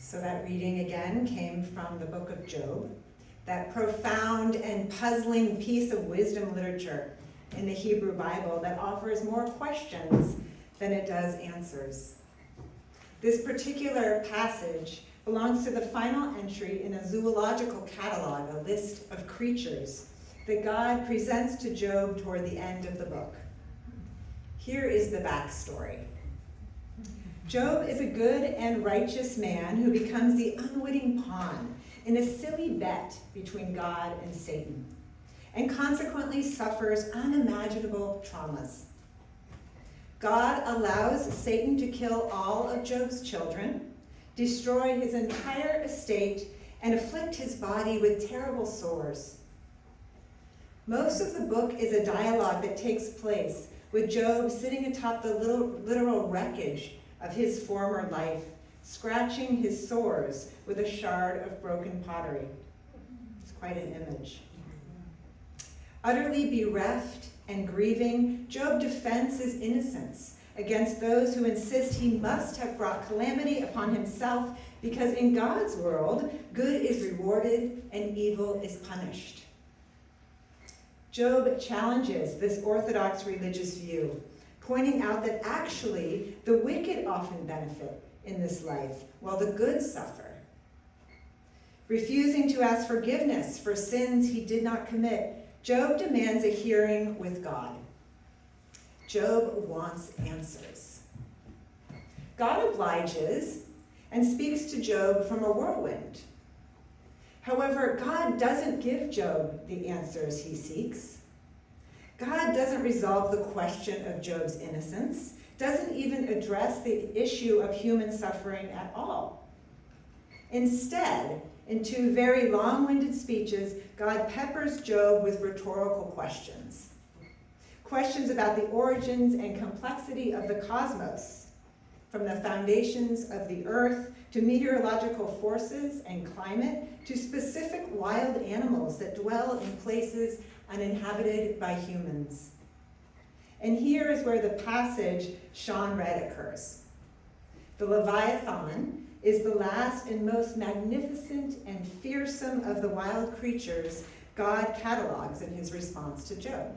So that reading again came from the book of Job, that profound and puzzling piece of wisdom literature in the Hebrew Bible that offers more questions than it does answers. This particular passage belongs to the final entry in a zoological catalog, a list of creatures that God presents to Job toward the end of the book. Here is the backstory. Job is a good and righteous man who becomes the unwitting pawn in a silly bet between God and Satan, and consequently suffers unimaginable traumas. God allows Satan to kill all of Job's children, destroy his entire estate, and afflict his body with terrible sores. Most of the book is a dialogue that takes place with Job sitting atop the literal wreckage of his former life, scratching his sores with a shard of broken pottery. It's quite an image. Utterly bereft and grieving, Job defends his innocence against those who insist he must have brought calamity upon himself, because in God's world, good is rewarded and evil is punished. Job challenges this orthodox religious view, pointing out that actually the wicked often benefit in this life, while the good suffer. Refusing to ask forgiveness for sins he did not commit, Job demands a hearing with God. Job wants answers. God obliges and speaks to Job from a whirlwind. However, God doesn't give Job the answers he seeks. God doesn't resolve the question of Job's innocence, doesn't even address the issue of human suffering at all. Instead, in two very long-winded speeches, God peppers Job with rhetorical questions. Questions about the origins and complexity of the cosmos, from the foundations of the earth to meteorological forces and climate, to specific wild animals that dwell in places uninhabited by humans. And here is where the passage Sean read occurs. The Leviathan is the last and most magnificent and fearsome of the wild creatures God catalogs in his response to Job.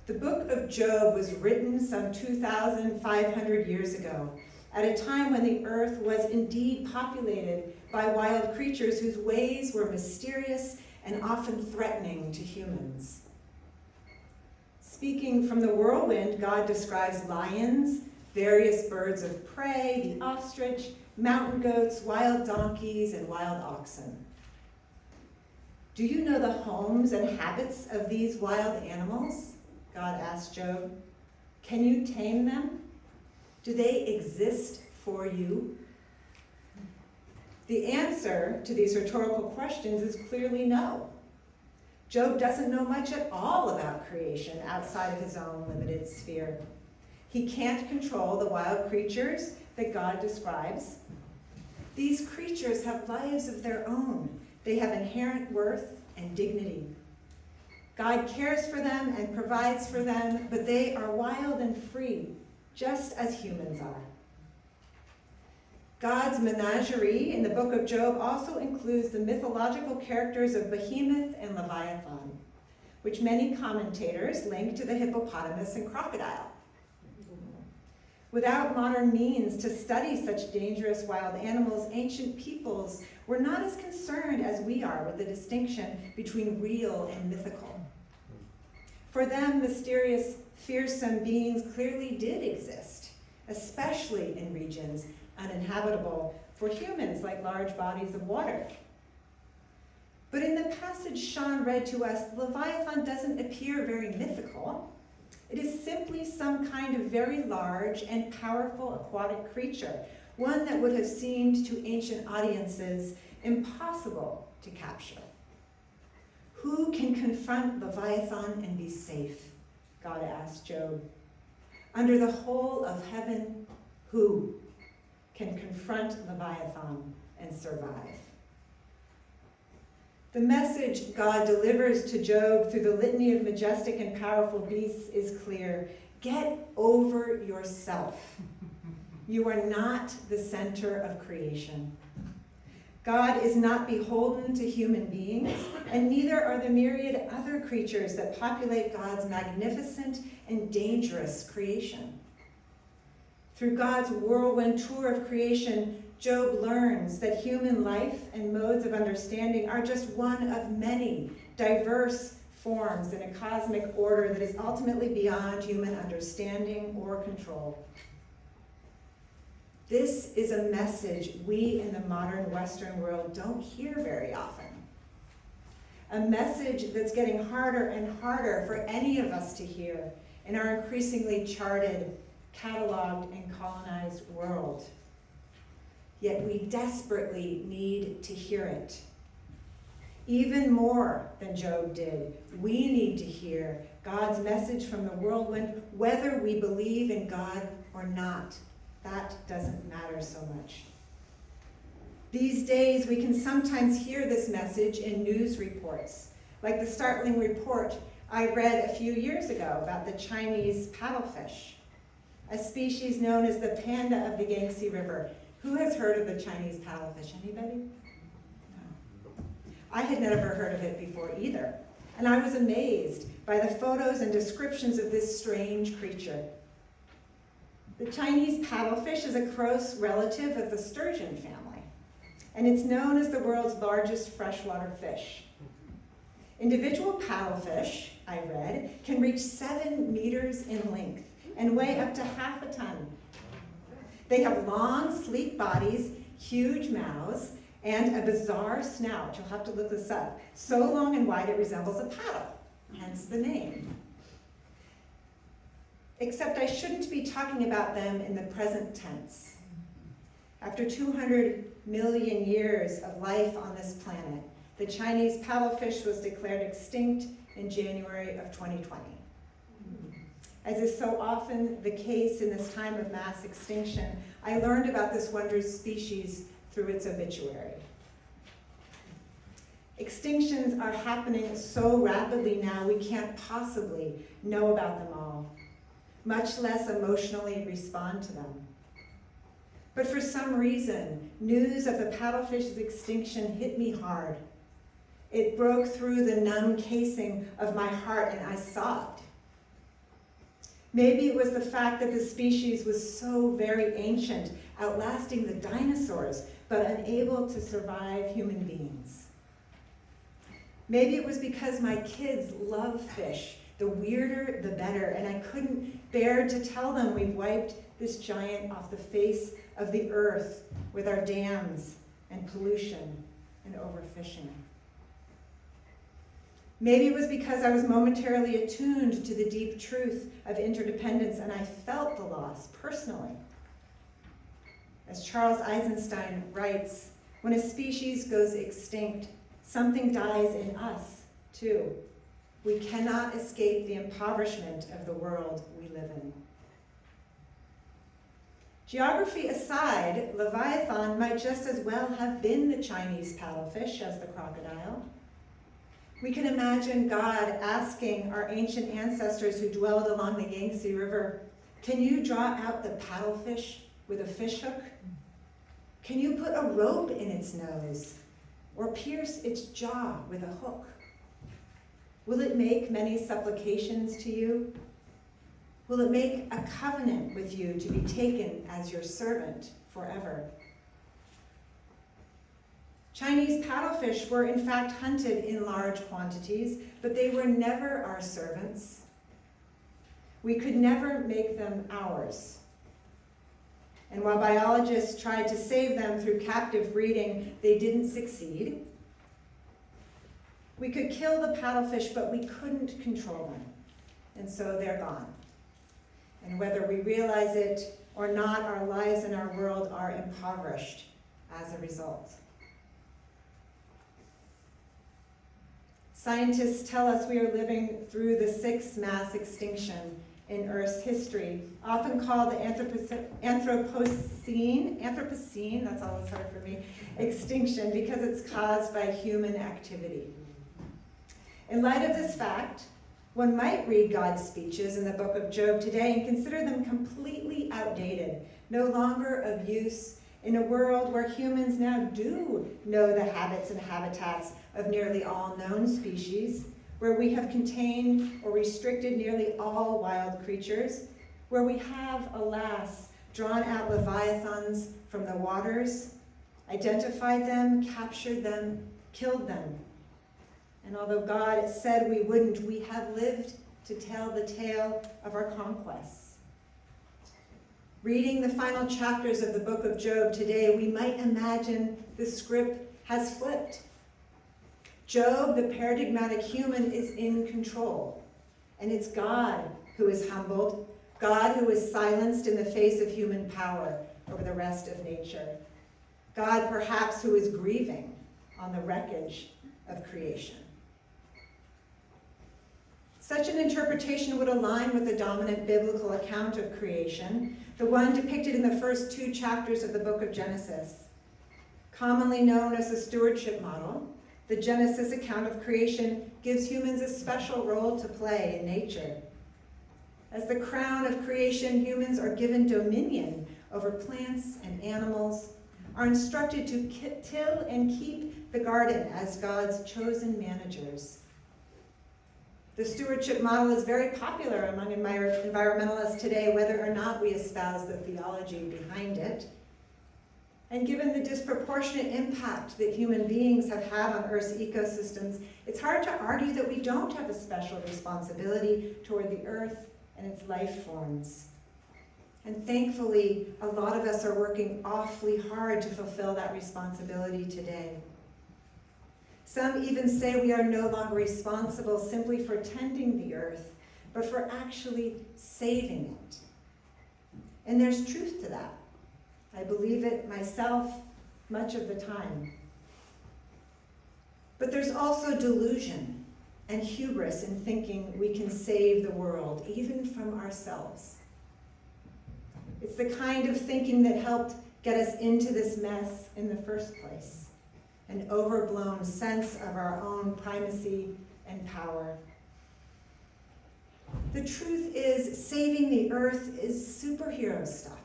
The book of Job was written some 2,500 years ago, at a time when the earth was indeed populated by wild creatures whose ways were mysterious and often threatening to humans. Speaking from the whirlwind, God describes lions, various birds of prey, the ostrich, mountain goats, wild donkeys, and wild oxen. Do you know the homes and habits of these wild animals? God asked Job. Can you tame them? Do they exist for you? The answer to these rhetorical questions is clearly no. Job doesn't know much at all about creation outside of his own limited sphere. He can't control the wild creatures that God describes. These creatures have lives of their own. They have inherent worth and dignity. God cares for them and provides for them, but they are wild and free, just as humans are. God's menagerie in the book of Job also includes the mythological characters of Behemoth and Leviathan, which many commentators link to the hippopotamus and crocodile. Without modern means to study such dangerous wild animals, ancient peoples were not as concerned as we are with the distinction between real and mythical. For them, mysterious, fearsome beings clearly did exist, especially in regions uninhabitable for humans, like large bodies of water. But in the passage Sean read to us, Leviathan doesn't appear very mythical. It is simply some kind of very large and powerful aquatic creature, one that would have seemed to ancient audiences impossible to capture. Who can confront Leviathan and be safe? God asked Job. Under the whole of heaven, who can confront Leviathan and survive? The message God delivers to Job through the litany of majestic and powerful beasts is clear. Get over yourself. You are not the center of creation. God is not beholden to human beings, and neither are the myriad other creatures that populate God's magnificent and dangerous creation. Through God's whirlwind tour of creation, Job learns that human life and modes of understanding are just one of many diverse forms in a cosmic order that is ultimately beyond human understanding or control. This is a message we in the modern Western world don't hear very often. A message that's getting harder and harder for any of us to hear in our increasingly charted, cataloged, and colonized world. Yet we desperately need to hear it. Even more than Job did, we need to hear God's message from the whirlwind, whether we believe in God or not. That doesn't matter so much. These days, we can sometimes hear this message in news reports, like the startling report I read a few years ago about the Chinese paddlefish, a species known as the panda of the Yangtze River. Who has heard of the Chinese paddlefish? Anybody? No. I had never heard of it before either, and I was amazed by the photos and descriptions of this strange creature. The Chinese paddlefish is a close relative of the sturgeon family, and it's known as the world's largest freshwater fish. Individual paddlefish, I read, can reach 7 meters in length and weigh up to half a ton. They have long, sleek bodies, huge mouths, and a bizarre snout. You'll have to look this up. So long and wide it resembles a paddle, hence the name. Except I shouldn't be talking about them in the present tense. After 200 million years of life on this planet, the Chinese paddlefish was declared extinct in January of 2020. As is so often the case in this time of mass extinction, I learned about this wondrous species through its obituary. Extinctions are happening so rapidly now we can't possibly know about them all, much less emotionally respond to them. But for some reason, news of the paddlefish's extinction hit me hard. It broke through the numb casing of my heart and I sobbed. Maybe it was the fact that the species was so very ancient, outlasting the dinosaurs, but unable to survive human beings. Maybe it was because my kids love fish. The weirder, the better, and I couldn't bear to tell them we've wiped this giant off the face of the earth with our dams and pollution and overfishing. Maybe it was because I was momentarily attuned to the deep truth of interdependence and I felt the loss personally. As Charles Eisenstein writes, when a species goes extinct, something dies in us too. We cannot escape the impoverishment of the world we live in. Geography aside, Leviathan might just as well have been the Chinese paddlefish as the crocodile. We can imagine God asking our ancient ancestors who dwelled along the Yangtze River, can you draw out the paddlefish with a fishhook? Can you put a rope in its nose or pierce its jaw with a hook? Will it make many supplications to you? Will it make a covenant with you to be taken as your servant forever? Chinese paddlefish were in fact hunted in large quantities, but they were never our servants. We could never make them ours. And while biologists tried to save them through captive breeding, they didn't succeed. We could kill the paddlefish, but we couldn't control them, and so they're gone. And whether we realize it or not, our lives and our world are impoverished as a result. Scientists tell us we are living through the 6th mass extinction in Earth's history, often called the Anthropocene, that's always hard for me, extinction, because it's caused by human activity. In light of this fact, one might read God's speeches in the book of Job today and consider them completely outdated, no longer of use in a world where humans now do know the habits and habitats of nearly all known species, where we have contained or restricted nearly all wild creatures, where we have, alas, drawn out leviathans from the waters, identified them, captured them, killed them. And although God said we wouldn't, we have lived to tell the tale of our conquests. Reading the final chapters of the book of Job today, we might imagine the script has flipped. Job, the paradigmatic human, is in control. And it's God who is humbled, God who is silenced in the face of human power over the rest of nature. God, perhaps, who is grieving on the wreckage of creation. Such an interpretation would align with the dominant biblical account of creation, the one depicted in the first 2 chapters of the book of Genesis. Commonly known as the stewardship model, the Genesis account of creation gives humans a special role to play in nature. As the crown of creation, humans are given dominion over plants and animals, are instructed to till and keep the garden as God's chosen managers. The stewardship model is very popular among environmentalists today, whether or not we espouse the theology behind it. And given the disproportionate impact that human beings have had on Earth's ecosystems, it's hard to argue that we don't have a special responsibility toward the Earth and its life forms. And thankfully, a lot of us are working awfully hard to fulfill that responsibility today. Some even say we are no longer responsible simply for tending the earth, but for actually saving it. And there's truth to that. I believe it myself much of the time. But there's also delusion and hubris in thinking we can save the world, even from ourselves. It's the kind of thinking that helped get us into this mess in the first place. An overblown sense of our own primacy and power. The truth is, saving the earth is superhero stuff.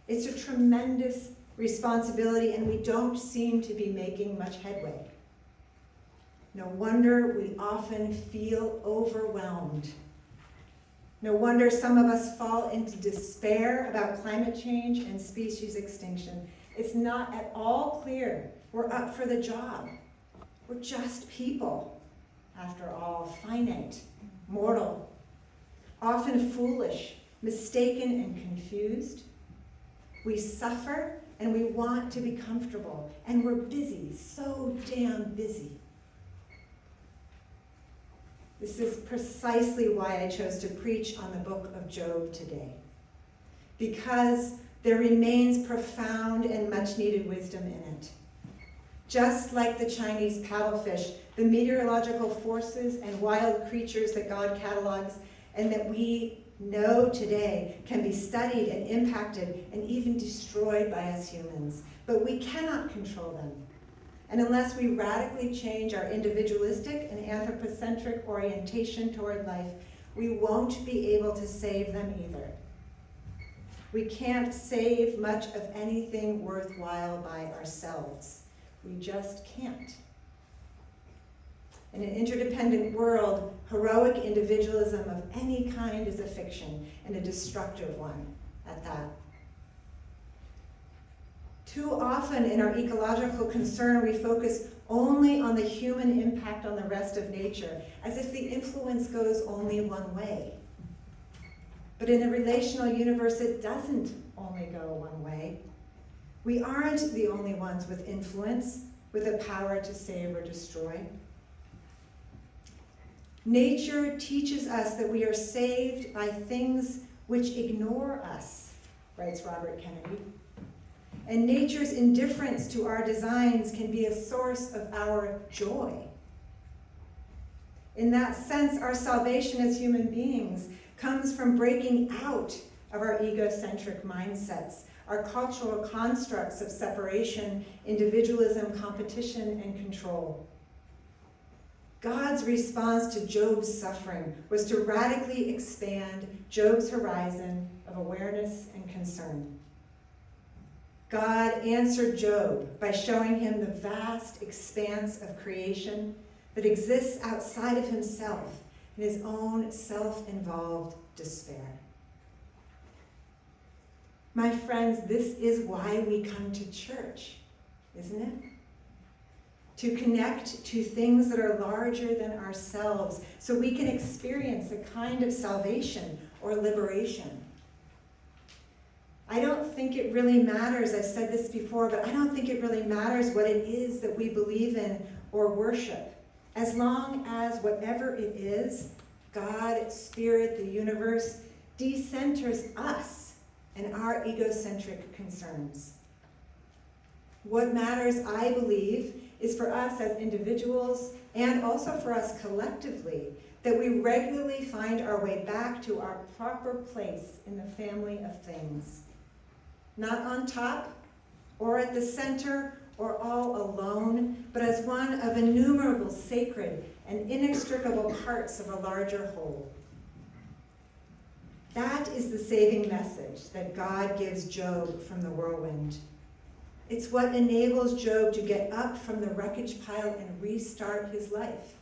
It's a tremendous responsibility, and we don't seem to be making much headway. No wonder we often feel overwhelmed. No wonder some of us fall into despair about climate change and species extinction. It's not at all clear we're up for the job. We're just people, after all, finite, mortal, often foolish, mistaken, and confused. We suffer and we want to be comfortable, and we're busy, so damn busy. This is precisely why I chose to preach on the book of Job today, because there remains profound and much needed wisdom in it. Just like the Chinese paddlefish, the meteorological forces and wild creatures that God catalogs and that we know today can be studied and impacted and even destroyed by us humans, but we cannot control them. And unless we radically change our individualistic and anthropocentric orientation toward life, we won't be able to save them either. We can't save much of anything worthwhile by ourselves. We just can't. In an interdependent world, heroic individualism of any kind is a fiction, and a destructive one at that. Too often in our ecological concern, we focus only on the human impact on the rest of nature, as if the influence goes only one way. But in a relational universe, it doesn't only go one way. We aren't the only ones with influence, with the power to save or destroy. Nature teaches us that we are saved by things which ignore us, writes Robert Kennedy. And nature's indifference to our designs can be a source of our joy. In that sense, our salvation as human beings comes from breaking out of our egocentric mindsets, our cultural constructs of separation, individualism, competition, and control. God's response to Job's suffering was to radically expand Job's horizon of awareness and concern. God answered Job by showing him the vast expanse of creation that exists outside of himself in his own self-involved despair. My friends, this is why we come to church, isn't it? To connect to things that are larger than ourselves so we can experience a kind of salvation or liberation. I don't think it really matters, I've said this before, but I don't think it really matters what it is that we believe in or worship, as long as whatever it is, God, Spirit, the universe, decenters us and our egocentric concerns. What matters, I believe, is for us as individuals and also for us collectively, that we regularly find our way back to our proper place in the family of things. Not on top, or at the center, or all alone, but as one of innumerable sacred and inextricable parts of a larger whole. That is the saving message that God gives Job from the whirlwind. It's what enables Job to get up from the wreckage pile and restart his life.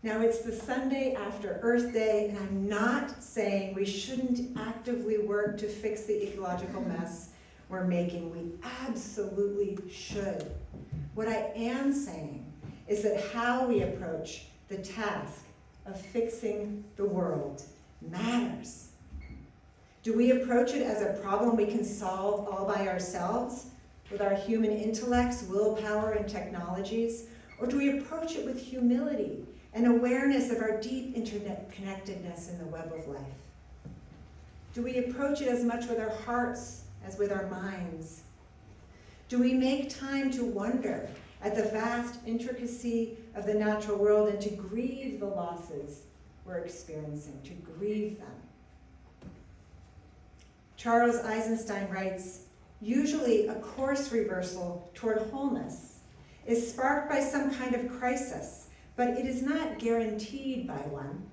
Now, it's the Sunday after Earth Day, and I'm not saying we shouldn't actively work to fix the ecological mess we're making. We absolutely should. What I am saying is that how we approach the task of fixing the world matters. Do we approach it as a problem we can solve all by ourselves, with our human intellects, willpower, and technologies? Or do we approach it with humility and awareness of our deep interconnectedness in the web of life? Do we approach it as much with our hearts as with our minds? Do we make time to wonder at the vast intricacy of the natural world and to grieve the losses we're experiencing, to grieve them? Charles Eisenstein writes, usually a course reversal toward wholeness is sparked by some kind of crisis, but it is not guaranteed by one.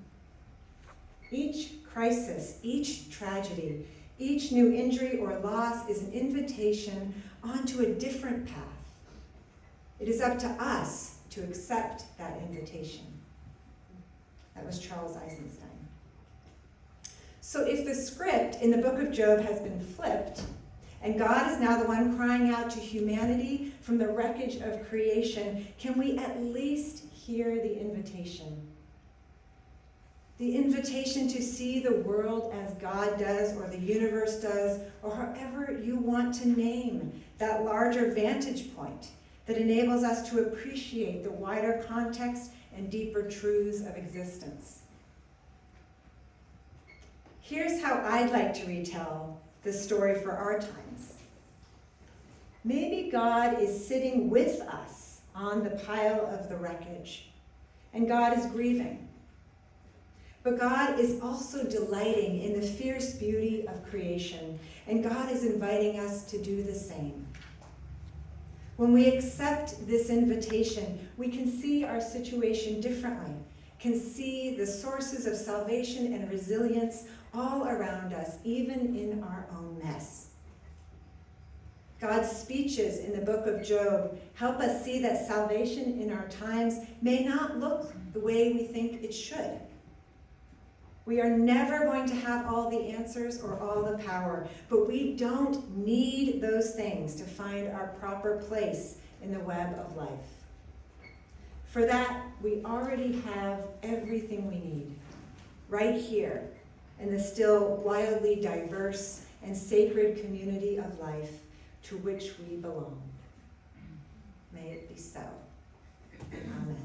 Each crisis, each tragedy, each new injury or loss is an invitation onto a different path. It is up to us to accept that invitation. That was Charles Eisenstein. So if the script in the book of Job has been flipped, and God is now the one crying out to humanity from the wreckage of creation, can we at least hear the invitation? The invitation to see the world as God does, or the universe does, or however you want to name that larger vantage point that enables us to appreciate the wider context and deeper truths of existence. Here's how I'd like to retell the story for our times. Maybe God is sitting with us on the pile of the wreckage, and God is grieving. But God is also delighting in the fierce beauty of creation, and God is inviting us to do the same. When we accept this invitation, we can see our situation differently, can see the sources of salvation and resilience all around us, even in our own mess. God's speeches in the book of Job help us see that salvation in our times may not look the way we think it should. We are never going to have all the answers or all the power, but we don't need those things to find our proper place in the web of life. For that, we already have everything we need, right here in the still wildly diverse and sacred community of life to which we belong. May it be so. Amen.